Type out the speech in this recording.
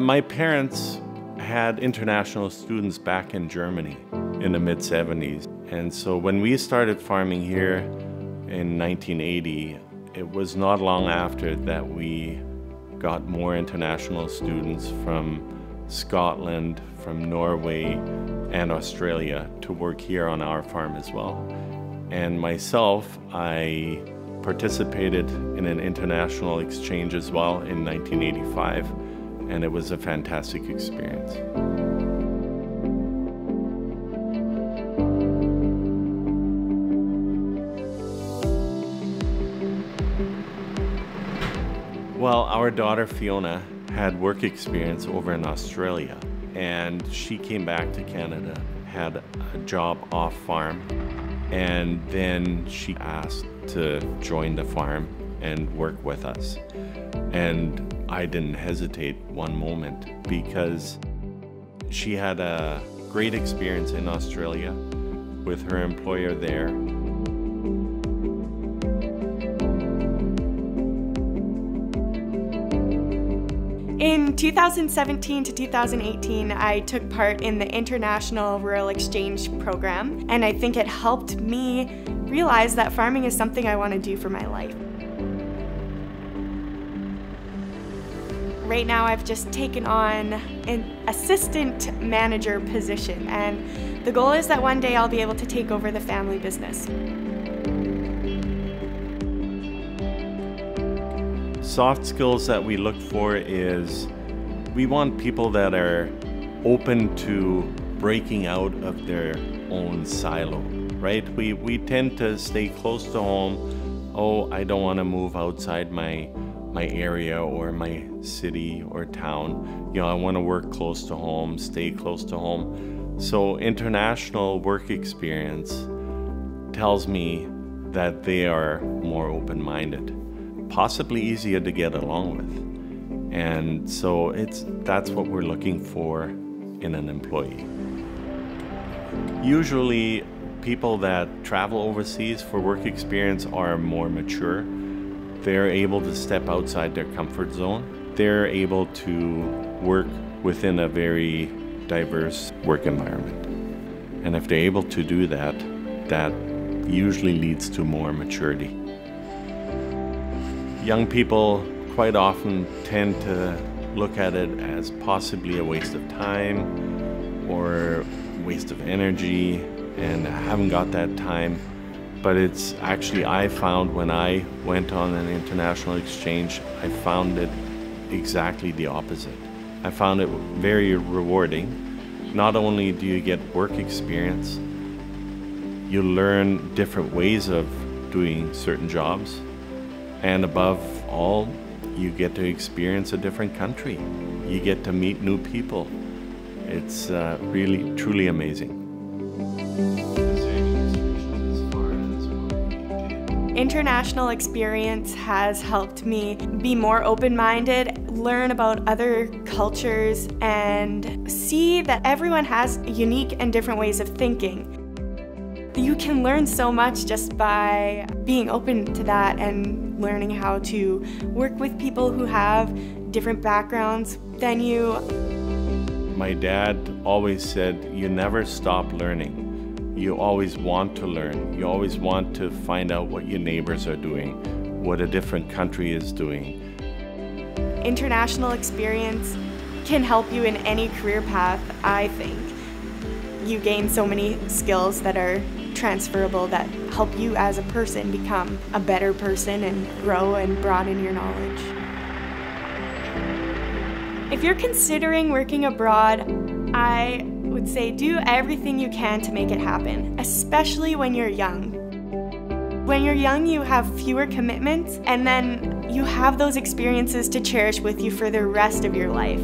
My parents had international students back in Germany in the mid-70s. And so when we started farming here in 1980, it was not long after that we got more international students from Scotland, from Norway, and Australia to work here on our farm as well. And myself, I participated in an international exchange as well in 1985, and it was a fantastic experience. Well, our daughter Fiona had work experience over in Australia, and she came back to Canada, had a job off farm, and then she asked to join the farm and work with us. And I didn't hesitate one moment because she had a great experience in Australia with her employer there. In 2017 to 2018, I took part in the International Rural Exchange Program, and I think it helped me realize that farming is something I want to do for my life. Right now, I've just taken on an assistant manager position, and the goal is that one day I'll be able to take over the family business. Soft skills that we look for is we want people that are open to breaking out of their own silo, right? We tend to stay close to home. Oh, I don't want to move outside my area or my city or town. You know, I want to work close to home, stay close to home. So international work experience tells me that they are more open-minded, possibly easier to get along with. And so that's what we're looking for in an employee. Usually people that travel overseas for work experience are more mature. They're able to step outside their comfort zone. They're able to work within a very diverse work environment. And if they're able to do that, that usually leads to more maturity. Young people quite often tend to look at it as possibly a waste of time or waste of energy, and I haven't got that time. But it's actually, I found when I went on an international exchange, I found it exactly the opposite. I found it very rewarding. Not only do you get work experience, you learn different ways of doing certain jobs. And above all, you get to experience a different country. You get to meet new people. It's really, truly amazing. International experience has helped me be more open-minded, learn about other cultures, and see that everyone has unique and different ways of thinking. You can learn so much just by being open to that and learning how to work with people who have different backgrounds than you. My dad always said, you never stop learning. You always want to learn. You always want to find out what your neighbors are doing, what a different country is doing. International experience can help you in any career path, I think. You gain so many skills that are transferable that help you as a person become a better person and grow and broaden your knowledge. If you're considering working abroad, I would say do everything you can to make it happen, especially when you're young. When you're young, you have fewer commitments, and then you have those experiences to cherish with you for the rest of your life.